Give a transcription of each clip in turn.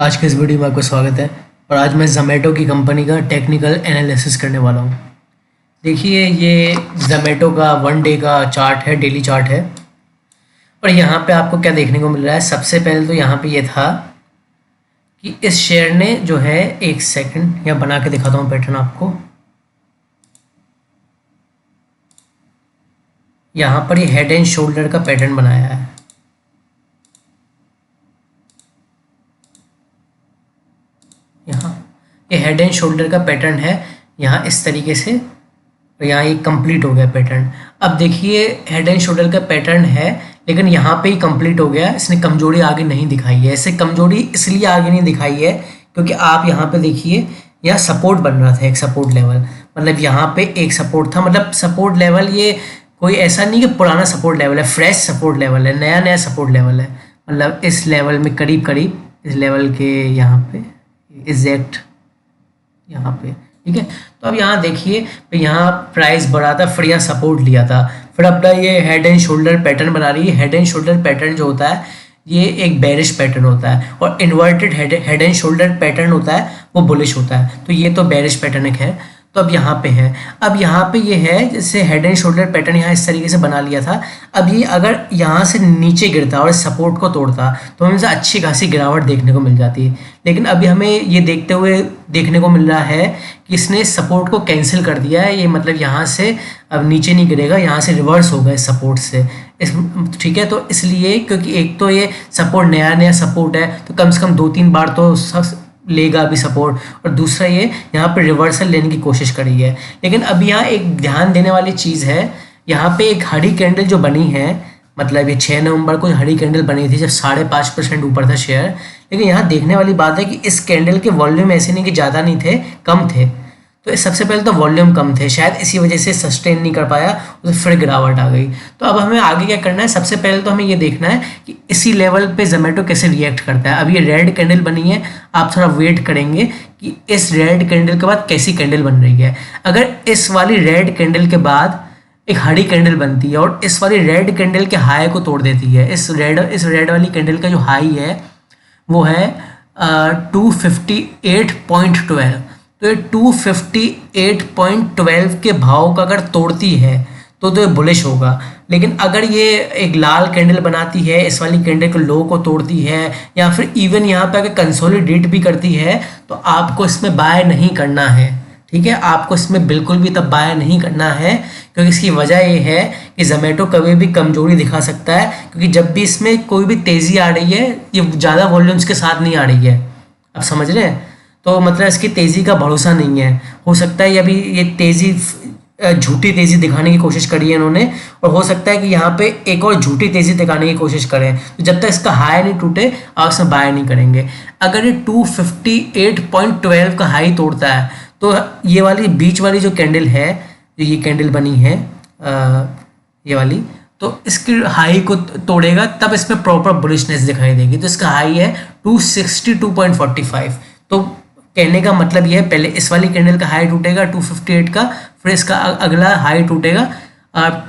आज के इस वीडियो में आपका स्वागत है। और आज मैं ज़ोमैटो की कंपनी का टेक्निकल एनालिसिस करने वाला हूँ। देखिए, ये ज़ोमैटो का 1 डे का चार्ट है, डेली चार्ट है। और यहाँ पे आपको क्या देखने को मिल रहा है। सबसे पहले तो यहाँ पे ये था कि इस शेयर ने जो है, एक सेकंड यहाँ बना के दिखाता हूँ पैटर्न आपको। यहाँ पर ये हेड एंड शोल्डर का पैटर्न बनाया है। यहाँ ये हेड एंड शोल्डर का पैटर्न है, यहाँ इस तरीके से। तो यहाँ ये कंप्लीट हो गया पैटर्न। अब देखिए, हेड एंड शोल्डर का पैटर्न है, लेकिन यहाँ पे ही कंप्लीट हो गया। इसने कमजोरी आगे नहीं दिखाई है। ऐसे कमजोरी इसलिए आगे नहीं दिखाई है क्योंकि आप यहाँ पे देखिए, यहाँ सपोर्ट बन रहा था, एक सपोर्ट लेवल। मतलब यहाँ पे एक सपोर्ट था, मतलब सपोर्ट लेवल ये कोई ऐसा नहीं कि पुराना सपोर्ट लेवल है, फ्रेश सपोर्ट लेवल है, नया नया सपोर्ट लेवल है। मतलब इस लेवल में करीब करीब, इस लेवल के यहाँ पे एग्जैक्ट यहाँ पे, ठीक है। तो अब यहाँ देखिए, तो यहाँ प्राइस बढ़ा था, फिर यहाँ सपोर्ट लिया था, फिर अपना ये हेड एंड शोल्डर पैटर्न बना रही है। हेड एंड शोल्डर पैटर्न जो होता है, ये एक बेरिश पैटर्न होता है, और inverted head and shoulder pattern होता है, वो बुलिश होता है। तो ये तो बेरिश पैटर्न एक है। तो अब यहाँ पे है, अब यहाँ पे ये है, जैसे हेड एंड शोल्डर पैटर्न यहाँ इस तरीके से बना लिया था। अब ये अगर यहाँ से नीचे गिरता और सपोर्ट को तोड़ता तो हमें अच्छी खासी गिरावट देखने को मिल जाती है। लेकिन अभी हमें ये देखते हुए देखने को मिल रहा है कि इसने सपोर्ट को कैंसिल कर दिया है। ये मतलब यहाँ से अब नीचे नहीं गिरेगा, यहाँ से रिवर्स होगा इस सपोर्ट से, इस, ठीक है। तो इसलिए, क्योंकि एक तो ये सपोर्ट नया नया सपोर्ट है, तो कम से कम 2-3 बार तो लेगा अभी सपोर्ट, और दूसरा ये यहाँ पे रिवर्सल लेने की कोशिश करी है। लेकिन अब यहाँ एक ध्यान देने वाली चीज़ है, यहाँ पे एक हरी कैंडल जो बनी है, मतलब ये 6 नवंबर को हरी कैंडल बनी थी जब 5.5% ऊपर था शेयर। लेकिन यहाँ देखने वाली बात है कि इस कैंडल के वॉल्यूम ऐसे नहीं कि ज़्यादा नहीं थे, कम थे। तो सबसे पहले तो वॉल्यूम कम थे, शायद इसी वजह से सस्टेन नहीं कर पाया, उसे फिर गिरावट आ गई। तो अब हमें आगे क्या करना है, सबसे पहले तो हमें ये देखना है कि इसी लेवल पे ज़ोमैटो कैसे रिएक्ट करता है। अब ये रेड कैंडल बनी है, आप थोड़ा वेट करेंगे कि इस रेड कैंडल के बाद कैसी कैंडल बन रही है। अगर इस वाली रेड कैंडल के बाद एक हरी कैंडल बनती है और इस वाली रेड कैंडल के हाई को तोड़ देती है, इस रेड वाली कैंडल का जो हाई है वो है 258.12। तो ये 258.12 के भाव का अगर तोड़ती है तो ये बुलिश होगा। लेकिन अगर ये एक लाल कैंडल बनाती है, इस वाली कैंडल के लो को तोड़ती है, या फिर इवन यहाँ पे अगर कंसोलिडेट भी करती है, तो आपको इसमें बाय नहीं करना है, ठीक है। आपको इसमें बिल्कुल भी तब बाय नहीं करना है, क्योंकि इसकी वजह ये है कि ज़ोमैटो कभी भी कमजोरी दिखा सकता है। क्योंकि जब भी इसमें कोई भी तेज़ी आ रही है, ये ज़्यादा वॉल्यूम्स के साथ नहीं आ रही है, आप समझ रहे हैं। तो मतलब इसकी तेज़ी का भरोसा नहीं है। हो सकता है अभी ये तेज़ी झूठी तेज़ी दिखाने की कोशिश करी है इन्होंने, और हो सकता है कि यहाँ पे एक और झूठी तेज़ी दिखाने की कोशिश करें। तो जब तक इसका हाई नहीं टूटे, आप इसमें बाय नहीं करेंगे। अगर ये 258.12 का हाई तोड़ता है, तो ये वाली बीच वाली जो कैंडल है, जो ये कैंडल बनी है ये वाली, तो इसकी हाई को तोड़ेगा, तब इसमें प्रॉपर बुलिशनेस दिखाई देगी। तो इसका हाई है 262.45। तो कहने का मतलब ये है, पहले इस वाली कैंडल का हाई टूटेगा 258 का, फिर इसका अगला हाई टूटेगा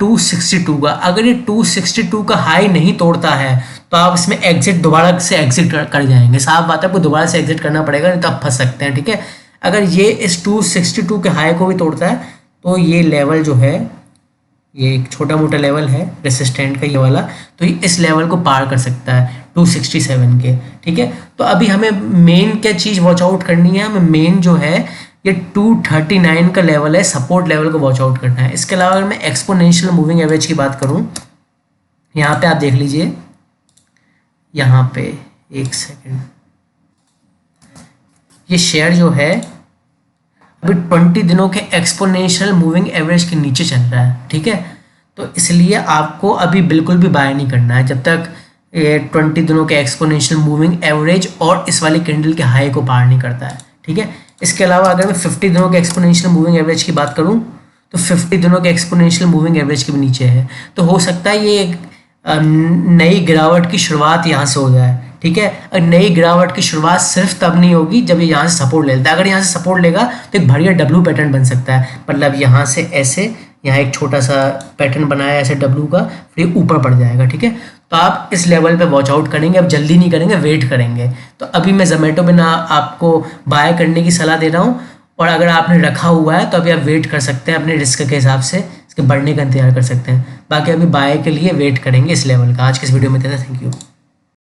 262 का। अगर ये 262 का हाई नहीं तोड़ता है, तो आप इसमें एग्जिट दोबारा से एग्जिट कर जाएंगे। साफ बात है, आपको दोबारा से एग्जिट करना पड़ेगा, नहीं तो आप फंस सकते हैं, ठीक है। अगर ये इस 262 के हाई को भी तोड़ता है, तो ये लेवल जो है, ये एक छोटा मोटा लेवल है रेसिस्टेंट का, ये वाला, तो ये इस लेवल को पार कर सकता है 267 के, ठीक है। तो अभी हमें मेन क्या चीज़ वॉच आउट करनी है, हमें मेन जो है ये 239 का लेवल है, सपोर्ट लेवल को वॉच आउट करना है। इसके अलावा अगर मैं एक्सपोनेंशियल मूविंग एवरेज की बात करूं, यहाँ पे आप देख लीजिए, यहाँ पे एक सेकेंड, ये शेयर जो है अभी 20 दिनों के एक्सपोनेंशियल मूविंग एवरेज के नीचे चल रहा है, ठीक है। तो इसलिए आपको अभी बिल्कुल भी बाय नहीं करना है जब तक ये 20 दिनों के एक्सपोनेंशियल मूविंग एवरेज और इस वाली कैंडल के हाई को पार नहीं करता है, ठीक है। इसके अलावा अगर मैं 50 दिनों के एक्सपोनेंशियल मूविंग एवरेज की बात करूं, तो 50 दिनों के एक्सपोनेंशियल मूविंग एवरेज के भी नीचे है। तो हो सकता है ये एक नई गिरावट की शुरुआत यहाँ से हो जाए, ठीक है। और नई गिरावट की शुरुआत सिर्फ तब नहीं होगी जब ये यहाँ से सपोर्ट ले लेता है। अगर यहाँ से सपोर्ट लेगा तो एक बढ़िया डब्ल्यू पैटर्न बन सकता है। मतलब यहाँ से ऐसे, यहाँ एक छोटा सा पैटर्न बनाया ऐसे डब्ल्यू का, फिर ऊपर बढ़ जाएगा, ठीक है। तो आप इस लेवल पे वॉच आउट करेंगे, अब जल्दी नहीं करेंगे, वेट करेंगे। तो अभी मैं जोमेटो में ना आपको बाय करने की सलाह दे रहा हूँ, और अगर आपने रखा हुआ है तो अभी आप वेट कर सकते हैं, अपने रिस्क के हिसाब से इसके बढ़ने का इंतजार कर सकते हैं। बाकी अभी बाय के लिए वेट करेंगे इस लेवल का। आज के इस वीडियो में इतना था, थैंक यू।